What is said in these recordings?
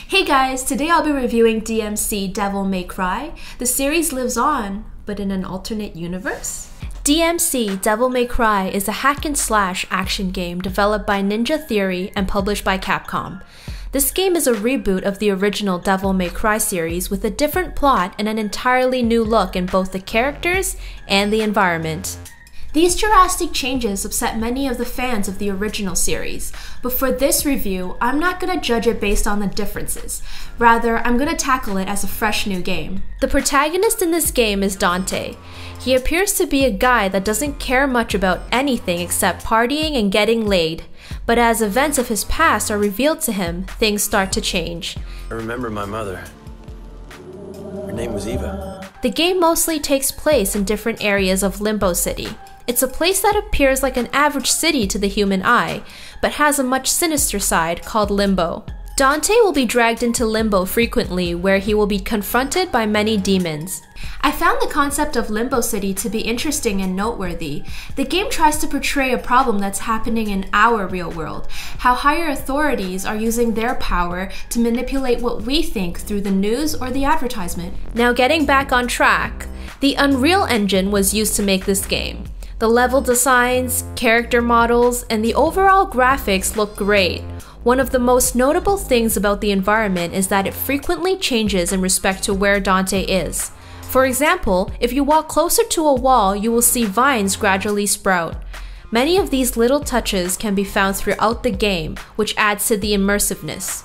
Hey guys, today I'll be reviewing DmC Devil May Cry. The series lives on, but in an alternate universe? DmC Devil May Cry is a hack-and-slash action game developed by Ninja Theory and published by Capcom. This game is a reboot of the original Devil May Cry series with a different plot and an entirely new look in both the characters and the environment. These drastic changes upset many of the fans of the original series, but for this review, I'm not going to judge it based on the differences. Rather, I'm going to tackle it as a fresh new game. The protagonist in this game is Dante. He appears to be a guy that doesn't care much about anything except partying and getting laid. But as events of his past are revealed to him, things start to change. I remember my mother. Her name was Eva. The game mostly takes place in different areas of Limbo City. It's a place that appears like an average city to the human eye, but has a much sinister side called Limbo. Dante will be dragged into Limbo frequently, where he will be confronted by many demons. I found the concept of Limbo City to be interesting and noteworthy. The game tries to portray a problem that's happening in our real world, how higher authorities are using their power to manipulate what we think through the news or the advertisement. Now getting back on track, the Unreal Engine was used to make this game. The level designs, character models, and the overall graphics look great. One of the most notable things about the environment is that it frequently changes in respect to where Dante is. For example, if you walk closer to a wall, you will see vines gradually sprout. Many of these little touches can be found throughout the game, which adds to the immersiveness.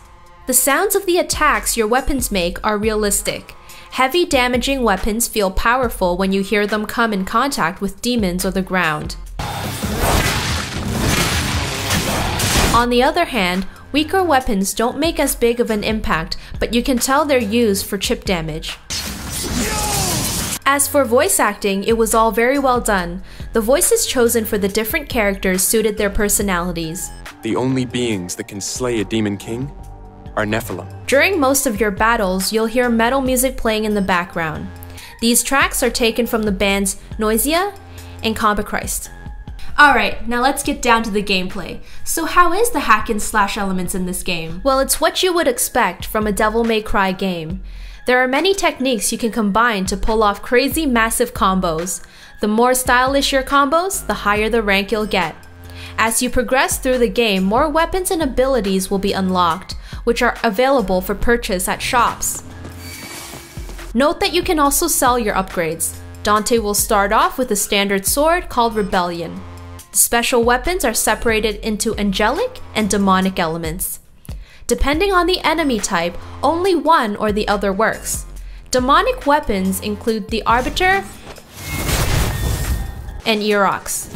The sounds of the attacks your weapons make are realistic. Heavy damaging weapons feel powerful when you hear them come in contact with demons or the ground. On the other hand, weaker weapons don't make as big of an impact, but you can tell they're used for chip damage. As for voice acting, it was all very well done. The voices chosen for the different characters suited their personalities. The only beings that can slay a demon king are Nephilim. During most of your battles, you'll hear metal music playing in the background. These tracks are taken from the bands Noisia and Combat Christ. Alright, now let's get down to the gameplay. So how is the hack and slash elements in this game? Well, it's what you would expect from a Devil May Cry game. There are many techniques you can combine to pull off crazy massive combos. The more stylish your combos, the higher the rank you'll get. As you progress through the game, more weapons and abilities will be unlocked, which are available for purchase at shops. Note that you can also sell your upgrades. Dante will start off with a standard sword called Rebellion. The special weapons are separated into angelic and demonic elements. Depending on the enemy type, only one or the other works. Demonic weapons include the Arbiter and Erox.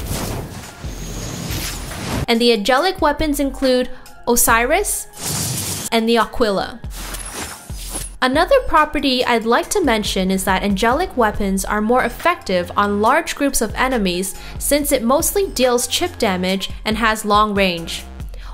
And the angelic weapons include Osiris and the Aquila. Another property I'd like to mention is that angelic weapons are more effective on large groups of enemies since it mostly deals chip damage and has long range,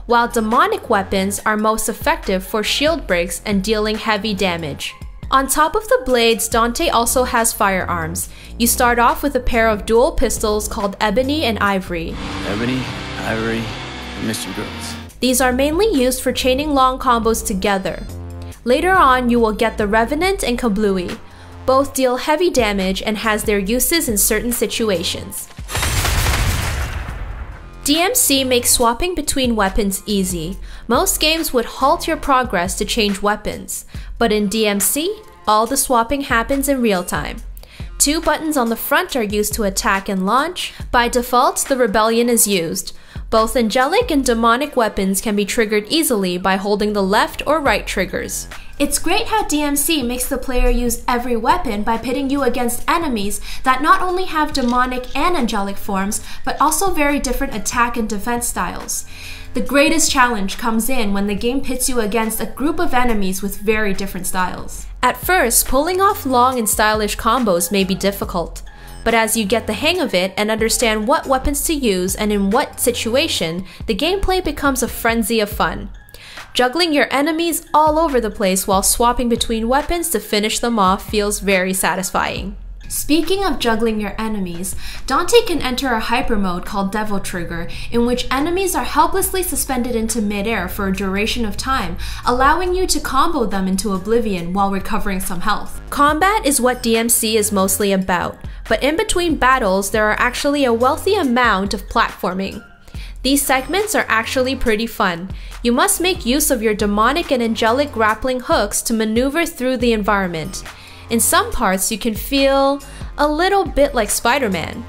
while demonic weapons are most effective for shield breaks and dealing heavy damage. On top of the blades, Dante also has firearms. You start off with a pair of dual pistols called Ebony and Ivory. Ebony, Ivory, and Mr. Girls. These are mainly used for chaining long combos together. Later on, you will get the Revenant and Kablooey. Both deal heavy damage and has their uses in certain situations. DmC makes swapping between weapons easy. Most games would halt your progress to change weapons, but in DmC, all the swapping happens in real time. 2 buttons on the front are used to attack and launch. By default, the Rebellion is used. Both angelic and demonic weapons can be triggered easily by holding the left or right triggers. It's great how DmC makes the player use every weapon by pitting you against enemies that not only have demonic and angelic forms, but also very different attack and defense styles. The greatest challenge comes in when the game pits you against a group of enemies with very different styles. At first, pulling off long and stylish combos may be difficult. But as you get the hang of it and understand what weapons to use and in what situation, the gameplay becomes a frenzy of fun. Juggling your enemies all over the place while swapping between weapons to finish them off feels very satisfying. Speaking of juggling your enemies, Dante can enter a hyper mode called Devil Trigger, in which enemies are helplessly suspended into midair for a duration of time, allowing you to combo them into oblivion while recovering some health. Combat is what DmC is mostly about, but in between battles there are actually a wealthy amount of platforming. These segments are actually pretty fun. You must make use of your demonic and angelic grappling hooks to maneuver through the environment. In some parts, you can feel a little bit like Spider-Man.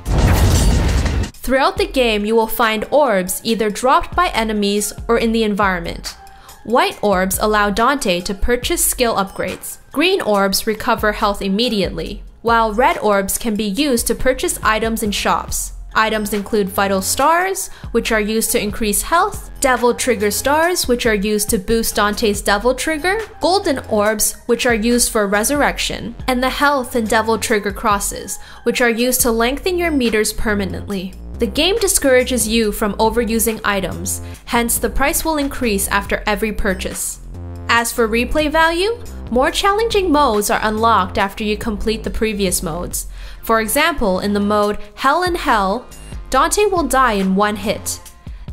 Throughout the game, you will find orbs either dropped by enemies or in the environment. White orbs allow Dante to purchase skill upgrades. Green orbs recover health immediately, while red orbs can be used to purchase items in shops. Items include Vital Stars, which are used to increase health, Devil Trigger Stars, which are used to boost Dante's Devil Trigger, Golden Orbs, which are used for Resurrection, and the Health and Devil Trigger Crosses, which are used to lengthen your meters permanently. The game discourages you from overusing items, hence the price will increase after every purchase. As for replay value, more challenging modes are unlocked after you complete the previous modes. For example, in the mode Hell in Hell, Dante will die in one hit.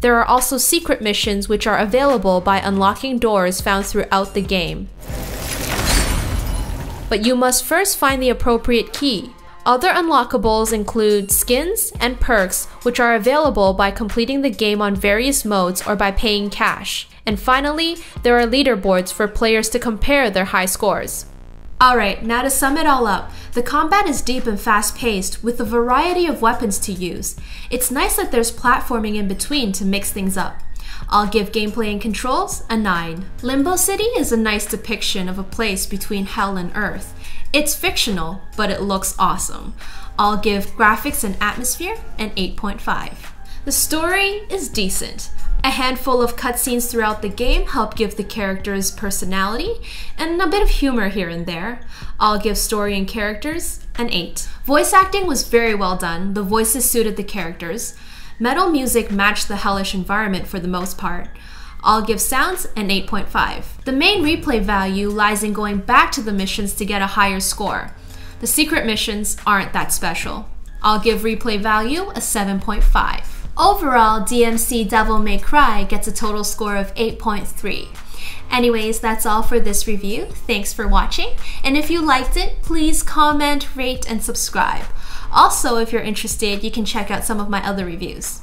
There are also secret missions which are available by unlocking doors found throughout the game. But you must first find the appropriate key. Other unlockables include skins and perks, which are available by completing the game on various modes or by paying cash. And finally, there are leaderboards for players to compare their high scores. Alright, now to sum it all up, the combat is deep and fast-paced with a variety of weapons to use. It's nice that there's platforming in between to mix things up. I'll give gameplay and controls a 9. Limbo City is a nice depiction of a place between hell and earth. It's fictional, but it looks awesome. I'll give graphics and atmosphere an 8.5. The story is decent. A handful of cutscenes throughout the game help give the characters personality, and a bit of humor here and there. I'll give story and characters an 8. Voice acting was very well done, the voices suited the characters. Metal music matched the hellish environment for the most part. I'll give sounds an 8.5. The main replay value lies in going back to the missions to get a higher score. The secret missions aren't that special. I'll give replay value a 7.5. Overall, DmC Devil May Cry gets a total score of 8.3. Anyways, that's all for this review. Thanks for watching, and if you liked it, please comment, rate, and subscribe. Also, if you're interested, you can check out some of my other reviews.